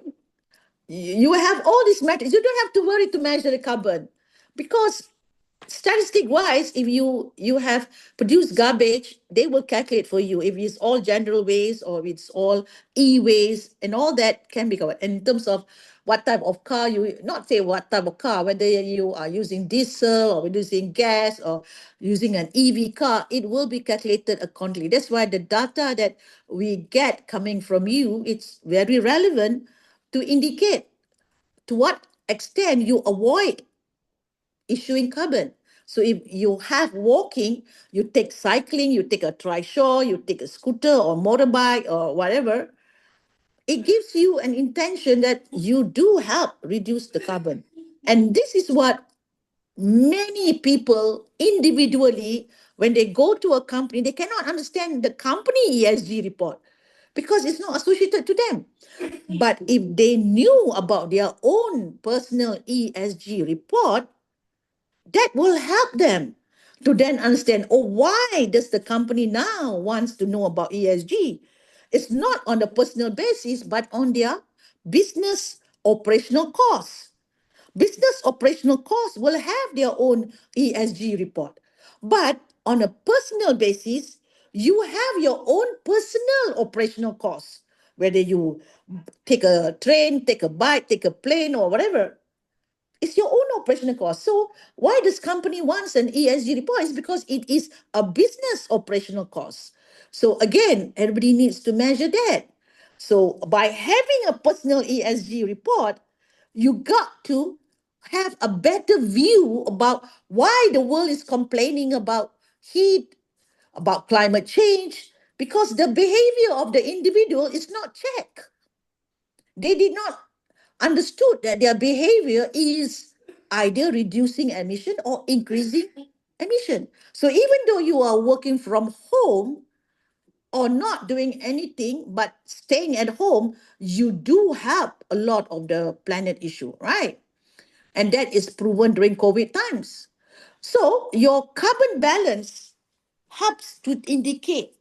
you have all these metrics. You don't have to worry to measure the carbon, because statistic wise, if you have produced garbage, they will calculate for you if it's all general waste or if it's all e-waste, and all that can be covered. And in terms of what type of car, you not say what type of car, whether you are using diesel or using gas or using an EV car, it will be calculated accordingly. That's why the data that we get coming from you, it's very relevant to indicate to what extent you avoid issuing carbon. So if you have walking, you take cycling, you take a trishaw, you take a scooter or motorbike or whatever, it gives you an intention that you do help reduce the carbon. And this is what many people individually, when they go to a company, they cannot understand the company ESG report because it's not associated to them. But if they knew about their own personal ESG report, that will help them to then understand, oh, why does the company now wants to know about ESG? It's not on a personal basis, but on their business operational costs. Business operational costs will have their own ESG report. But on a personal basis, you have your own personal operational costs, whether you take a train, take a bike, take a plane, or whatever. It's your own operational cost. So why this company wants an ESG report is because it is a business operational cost. So again, everybody needs to measure that. So by having a personal ESG report, you got to have a better view about why the world is complaining about heat, about climate change, because the behavior of the individual is not checked. They did not understood that their behavior is either reducing emission or increasing emission. So even though you are working from home or not doing anything but staying at home, you do help a lot of the planet issue, right? And that is proven during COVID times. So your carbon balance helps to indicate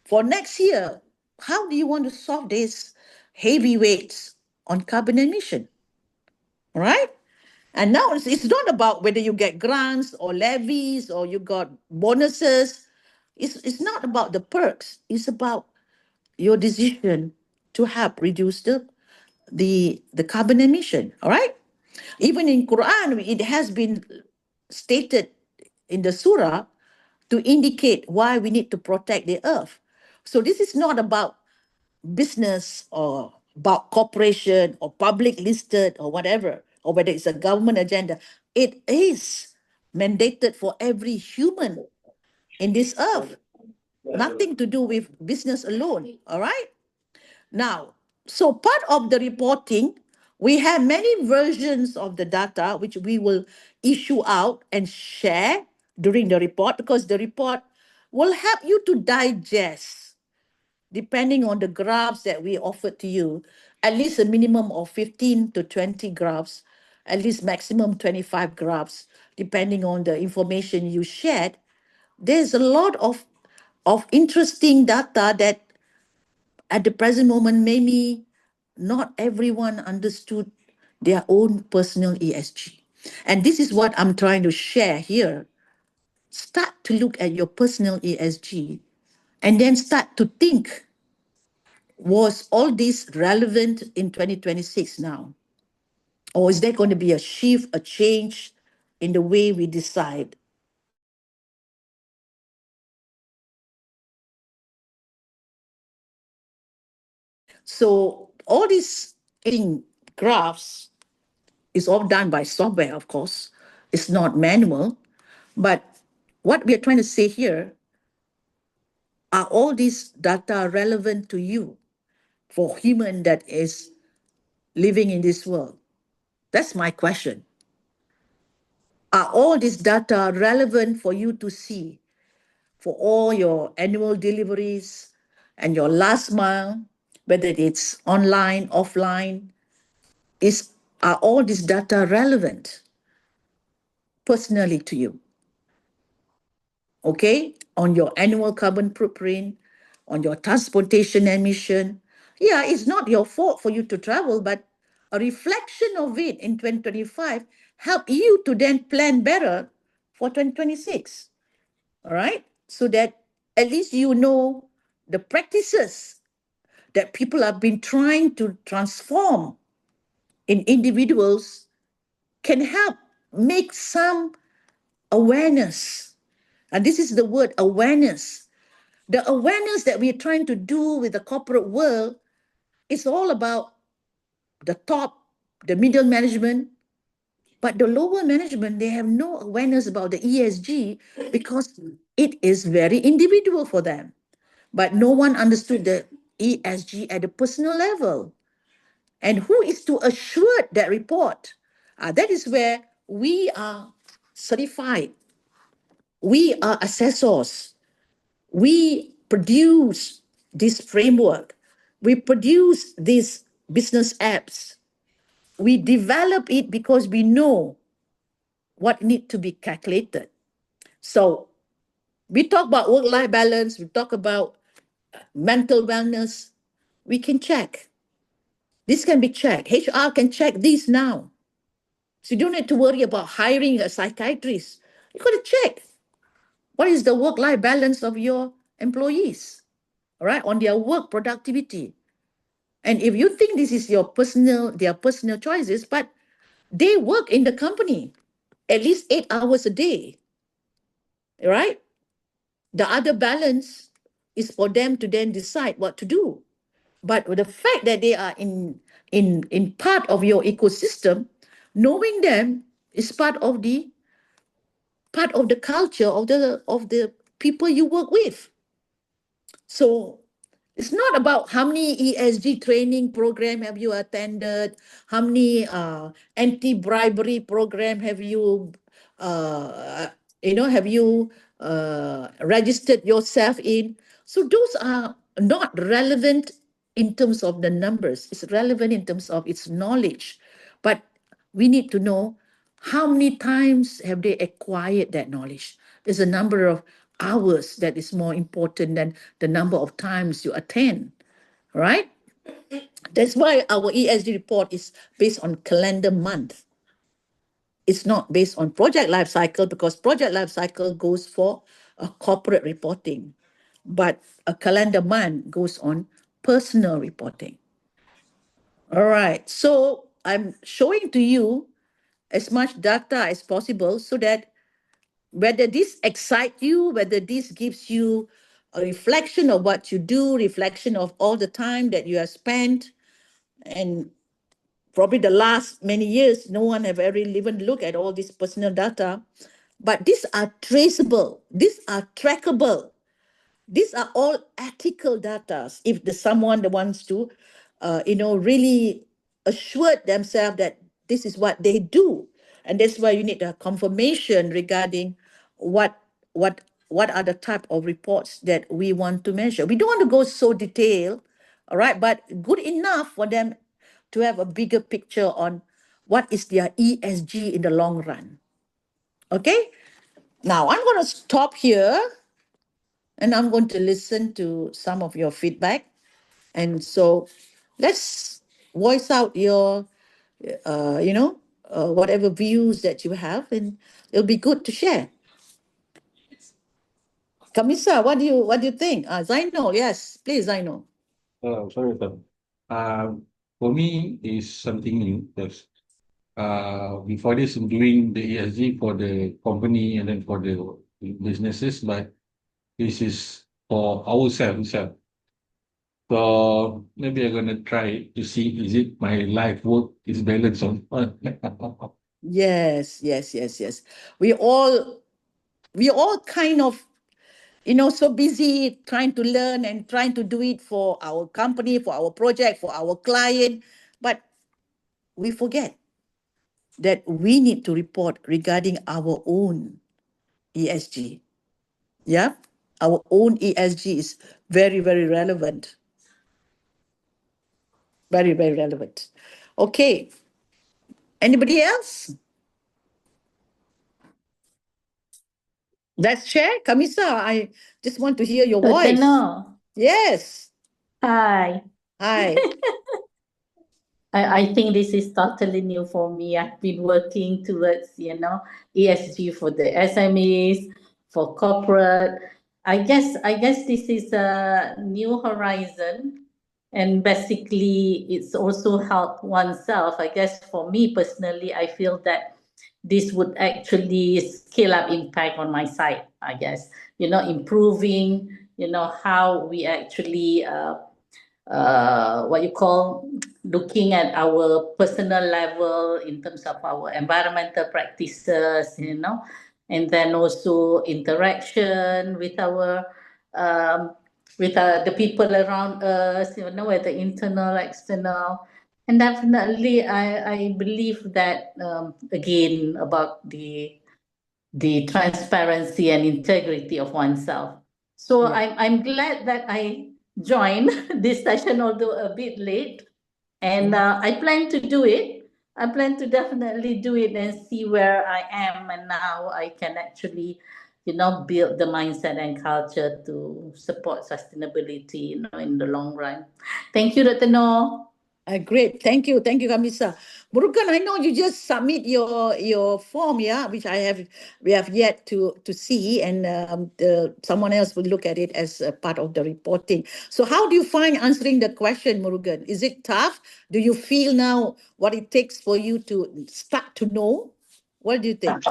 for next year, how do you want to solve these heavy weights on carbon emission, right? And now it's not about whether you get grants or levies or you got bonuses. It's not about the perks. It's about your decision to help reduce the carbon emission. All right. Even in Quran, it has been stated in the surah to indicate why we need to protect the earth. So this is not about business or about corporation or public listed or whatever, or whether it's a government agenda. It is mandated for every human in this earth. Nothing to do with business alone. All right. Now, so part of the reporting, we have many versions of the data which we will issue out and share during the report, because the report will help you to digest, depending on the graphs that we offered to you, at least a minimum of 15 to 20 graphs, at least maximum 25 graphs, depending on the information you shared. There's a lot of interesting data that at the present moment, maybe not everyone understood their own personal ESG. And this is what I'm trying to share here. Start to look at your personal ESG and then start to think, was all this relevant in 2026 now? Or is there going to be a shift, a change in the way we decide? So all these graphs It's all done by software, of course. It's not manual. But what we are trying to say here, are all these data relevant to you for human that is living in this world? That's my question. Are all these data relevant for you to see for all your annual deliveries and your last mile, whether it's online, offline? Are all these data relevant personally to you? Okay, on your annual carbon footprint, on your transportation emission. Yeah, it's not your fault for you to travel, but a reflection of it in 2025 help you to then plan better for 2026. All right, so that at least you know the practices that people have been trying to transform in individuals can help make some awareness. And this is the word awareness. The awareness that we're trying to do with the corporate world is all about the top, the middle management, but the lower management, they have no awareness about the ESG because it is very individual for them. But no one understood the ESG at the personal level. And who is to assure that report? That is where we are certified. We are assessors. We produce this framework. We produce these business apps. We develop it because we know what need to be calculated. So we talk about work-life balance, we talk about mental wellness. We can check. This can be checked. HR can check this now. So you don't need to worry about hiring a psychiatrist. You got to check what is the work-life balance of your employees, all right, on their work productivity. And if you think this is their personal choices, but they work in the company at least 8 hours a day, right? The other balance is for them to then decide what to do. But with the fact that they are in part of your ecosystem, knowing them is part of the culture of the people you work with. So it's not about how many ESG training program have you attended, how many anti-bribery program uh, have you registered yourself in. So those are not relevant in terms of the numbers. It's relevant in terms of its knowledge. But we need to know how many times have they acquired that knowledge. There's a number of hours that is more important than the number of times you attend, right? That's why our ESG report is based on calendar month. It's not based on project life cycle because project life cycle goes for a corporate reporting, but a calendar month goes on personal reporting. All right, so I'm showing to you as much data as possible so that whether this excites you, whether this gives you a reflection of what you do, reflection of all the time that you have spent, and probably the last many years, no one have ever even looked at all this personal data, but these are traceable, these are trackable, these are all ethical data. If someone that wants to, really assure themselves that this is what they do, and that's why you need a confirmation regarding what what what are the type of reports that we want to measure. We don't want to go so detailed, all right, but good enough for them to have a bigger picture on what is their ESG in the long run. Okay, now I'm going to stop here and I'm going to listen to some of your feedback. And so let's voice out your, whatever views that you have, and it'll be good to share. Kamisa, what do you think? Zainal, yes, please, Zainal. Sorry, sir. For me, is something new. Yes. Before this, I'm doing the ESG for the company and then for the businesses, but this is for ourselves. So maybe I'm gonna try to see is it my life work is balanced or not. Yes, yes, yes, yes. We all we all kind of, so busy trying to learn and trying to do it for our company, for our project, for our client, but we forget that we need to report regarding our own ESG. Yeah, our own ESG is very, very relevant. Very, very relevant. Okay, anybody else? Let's share. Kamisa, I just want to hear your voice. Teno, Yes. hi. Hi. I think this is totally new for me. I've been working towards, ESG for the SMEs, for corporate. I guess this is a new horizon. And basically it's also help oneself. I guess for me personally, I feel that this would actually scale up impact on my side, I guess. Improving, how we actually what you call looking at our personal level in terms of our environmental practices, and then also interaction with our the people around us, whether internal, external. And definitely I believe that again about the transparency and integrity of oneself. So Yeah. I'm glad that I joined this session, although a bit late. And Yeah. I plan to do it. I plan to definitely do it and see where I am. And now I can actually, build the mindset and culture to support sustainability, in the long run. Thank you, Dr. No. Great. Thank you, Kamisa. Murugan, I know you just submit your form, yeah, which we have yet to see, and someone else will look at it as a part of the reporting. So, how do you find answering the question, Murugan? Is it tough? Do you feel now what it takes for you to start to know? What do you think?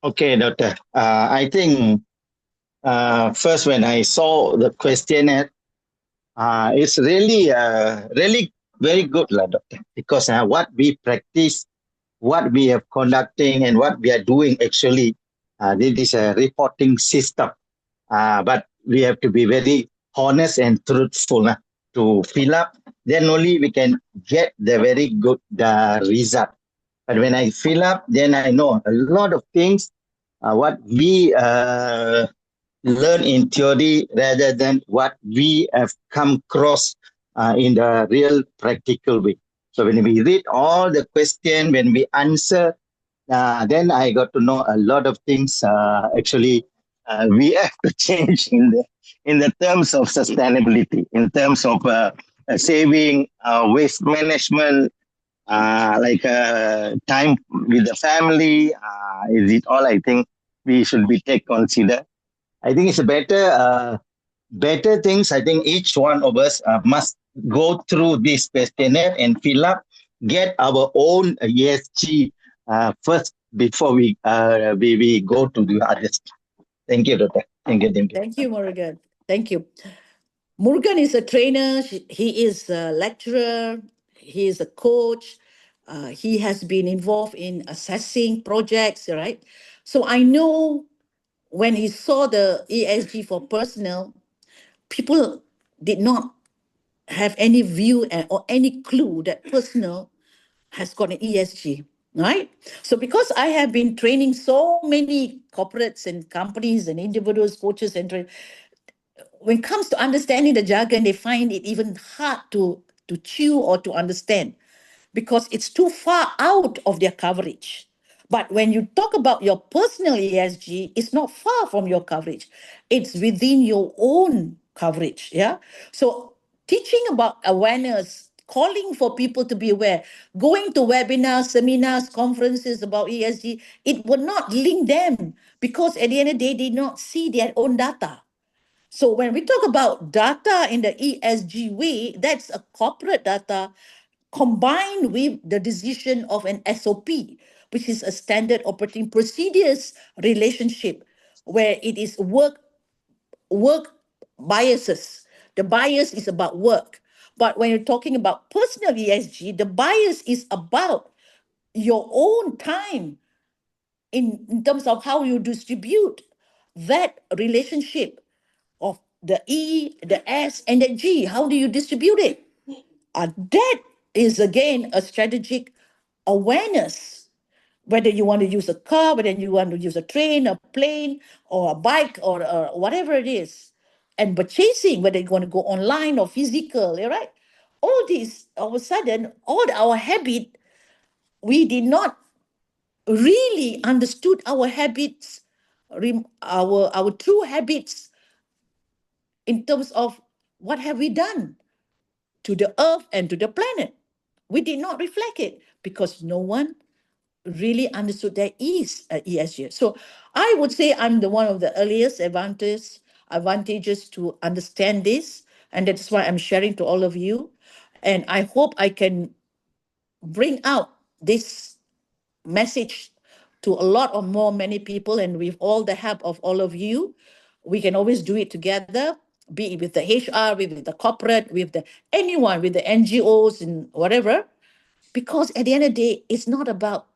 Okay, doctor. I think first when I saw the questionnaire, it's really very good, lah, doctor. Because what we practice, what we are conducting, and what we are doing actually, this is a reporting system. But we have to be very honest and truthful to fill up. Then only we can get the very good result. But when I fill up, then I know a lot of things what we learn in theory rather than what we have come across in the real practical way. So when we read all the question, when we answer, then I got to know a lot of things. Actually, we have to change in the terms of sustainability, in terms of saving, waste management, time with the family. Is it all? I think we should be take consider. I think it's a better things. I think each one of us must go through this questionnaire and fill up, get our own ESG first before we go to the others. Thank you, Doctor. Thank you. Thank you. Thank you, Murugan. Thank you. Murugan is a trainer. He is a lecturer. He is a coach. He has been involved in assessing projects, right? So I know when he saw the ESG for personal, people did not have any view or any clue that personal has got an ESG, right? So because I have been training so many corporates and companies and individuals, coaches, and when it comes to understanding the jargon, they find it even hard to chew or to understand because it's too far out of their coverage. But when you talk about your personal ESG, it's not far from your coverage. It's within your own coverage. Yeah. So teaching about awareness, calling for people to be aware, going to webinars, seminars, conferences about ESG, it will not link them because at the end of the day, they did not see their own data. So when we talk about data in the ESG way, that's a corporate data combined with the decision of an SOP, which is a standard operating procedures relationship, where it is work biases The bias is about work. But when you're talking about personal ESG, the bias is about your own time in terms of how you distribute that relationship of the E, the S, and the G. How do you distribute it? That is again a strategic awareness. Whether you want to use a car, whether you want to use a train, a plane, or a bike, or whatever it is, and purchasing, whether you want to go online or physical, right? All these, all of a sudden, all our habit, we did not really understood our habits, our true habits in terms of what have we done to the earth and to the planet. We did not reflect it because no one really understood there is a ESG. So I would say I'm the one of the earliest advantages to understand this, and that's why I'm sharing to all of you. And I hope I can bring out this message to a lot or more many people, and with all the help of all of you, we can always do it together, be it with the HR, with the corporate, with the anyone, with the NGOs and whatever. Because at the end of the day, it's not about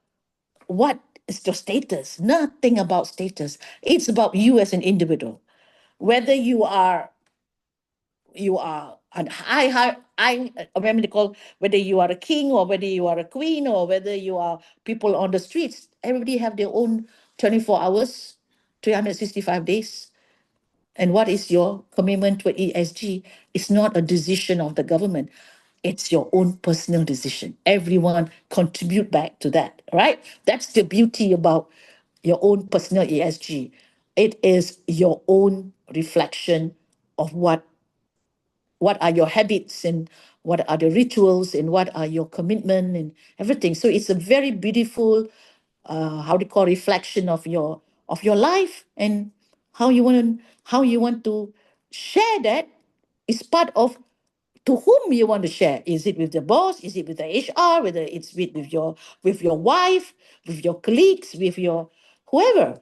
what is your status, nothing about status. It's about you as an individual. Whether you are an I mean, call, whether you are a king or whether you are a queen or whether you are people on the streets, everybody have their own 24 hours, 365 days. And what is your commitment to ESG? It's not a decision of the government. It's your own personal decision. Everyone contribute back to that, right? That's the beauty about your own personal ESG. It is your own reflection of what are your habits and what are the rituals and what are your commitment and everything. So it's a very beautiful, how do you call, reflection of your life, and how you want to share that is part of to whom you want to share. Is it with the boss? Is it with the HR? Whether it's with your wife, with your colleagues, with your whoever.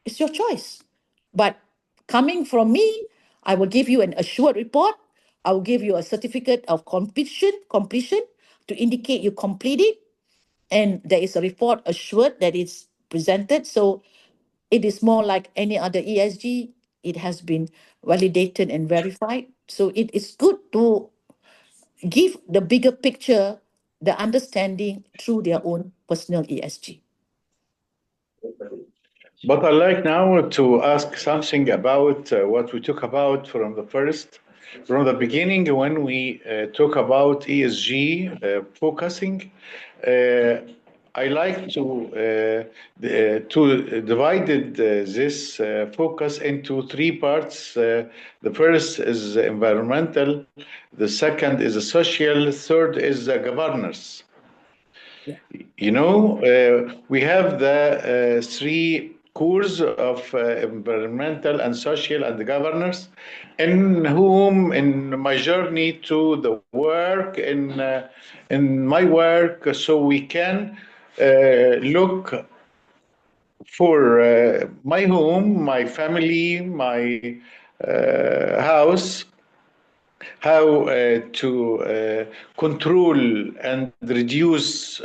It's your choice. But coming from me, I will give you an assured report. I will give you a certificate of completion to indicate you complete it. And there is a report assured that it's presented. So it is more like any other ESG. It has been validated and verified. So it is good to give the bigger picture, the understanding through their own personal ESG. But I'd like now to ask something about what we talk about from the beginning, when we talk about ESG focusing. Uh, I like to divided this focus into three parts. The first is environmental, the second is social, third is the governance. Yeah. We have the three cores of environmental and social and governance, in whom, in my journey to the work, in my work, so we can look for my home, my family, my house, how to control and reduce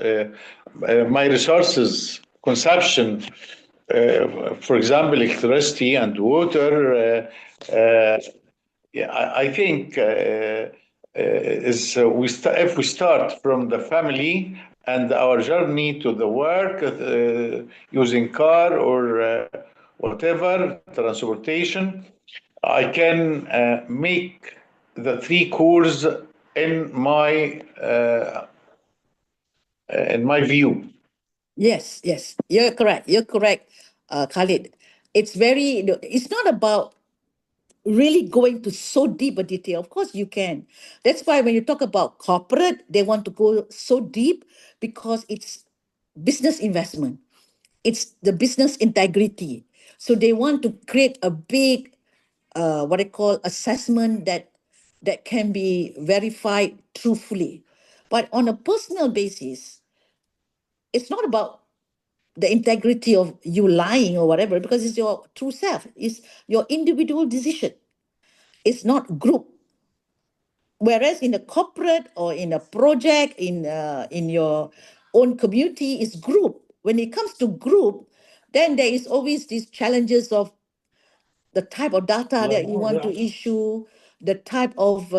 my resources consumption, for example, electricity and water. Yeah, I think if we start from the family and our journey to the work, using car or whatever transportation, I can make the three cores in my view. Yes, yes, you're correct. You're correct, Khalid. It's not about really going to so deep a detail. Of course, you can. That's why when you talk about corporate, they want to go so deep because it's business investment. It's the business integrity. So they want to create a big, what I call assessment that can be verified truthfully. But on a personal basis, it's not about the integrity of you lying or whatever, because it's your true self. It's your individual decision. It's not group. Whereas in a corporate or in a project, in your own community, is group. When it comes to group, then there is always these challenges of the type of data that you want to issue, the type of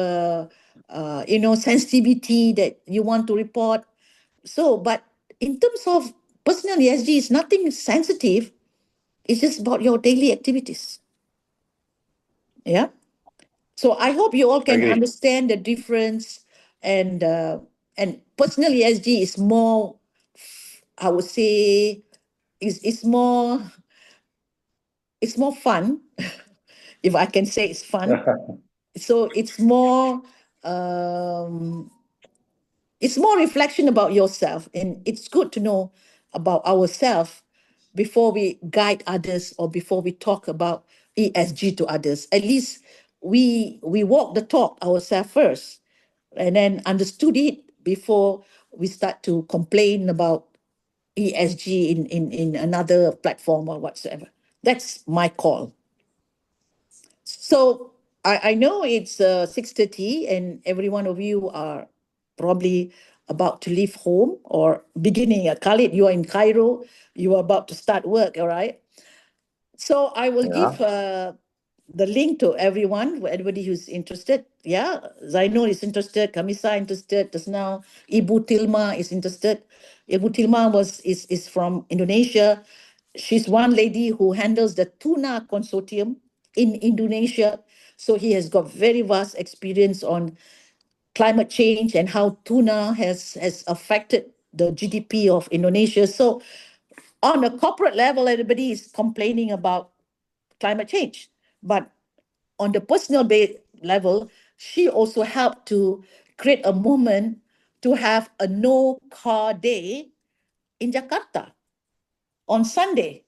sensitivity that you want to report. So, but in terms of personal ESG, it's nothing sensitive. It's just about your daily activities. Yeah. So I hope you all can Agree. understand the difference, and personal ESG is more, I would say, is more, it's more fun, if I can say it's fun. So um, it's more reflection about yourself, and it's good to know about ourselves before we guide others or before we talk about ESG to others. At least we walk the talk ourselves first, and then understood it before we start to complain about ESG in another platform or whatsoever. That's my call. So I know it's 6:30 and every one of you are probably about to leave home or beginning. Khalid, you are in Cairo. You are about to start work, all right? So I will Yeah. give the link to everyone, anybody who's interested. Yeah, Zainul is interested, Kamisa interested, just now Ibu Tilma is interested. Ibu Tilma is from Indonesia. She's one lady who handles the tuna consortium in Indonesia. So he has got very vast experience on climate change and how tuna has affected the GDP of Indonesia. So on a corporate level, everybody is complaining about climate change. But on the personal level, she also helped to create a movement to have a no car day in Jakarta on Sunday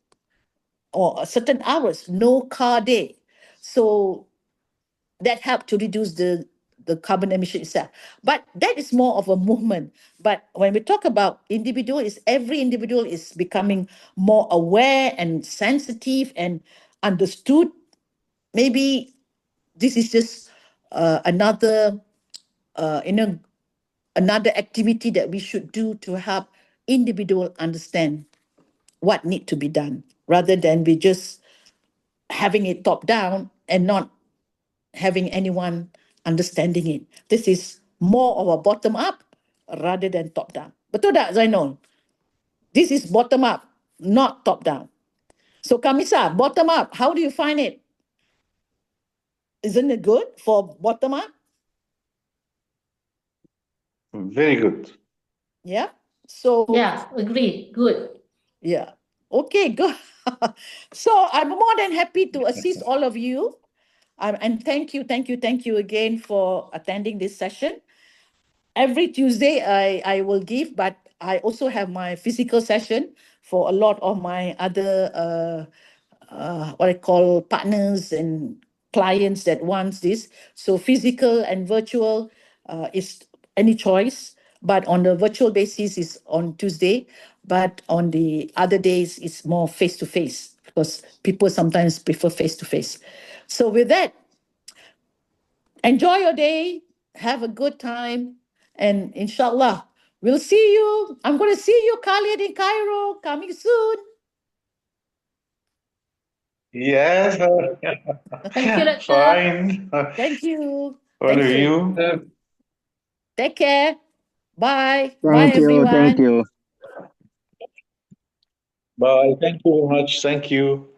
or certain hours, no car day. So that helped to reduce the carbon emission itself. But that is more of a movement. But when we talk about individual, is every individual is becoming more aware and sensitive and understood. Maybe this is just another another activity that we should do to help individual understand what need to be done, rather than we just having it top down and not having anyone understanding it. This is more of a bottom up rather than top down. Betul tak, Zainul? This is bottom up, not top down. So Kamisa, bottom up, how do you find it? Isn't it good for bottom up? Very good. Yeah. So Yeah, agree. Good. yeah. Okay, good. So I'm more than happy to assist all of you. And thank you again for attending this session. Every Tuesday I will give, but I also have my physical session for a lot of my other what I call partners and clients that wants this. So physical and virtual is any choice, but on the virtual basis is on Tuesday, but on the other days it's more face to face because people sometimes prefer face to face. So with that, enjoy your day, have a good time, and inshallah, we'll see you. I'm going to see you, Khalid, in Cairo, coming soon. Yes. Thank you, Doctor. Fine. Thank you. All Thank of you. you. Take care. Bye. Bye, Thank you. Thank everyone. you. Bye. Thank you very much. Thank you.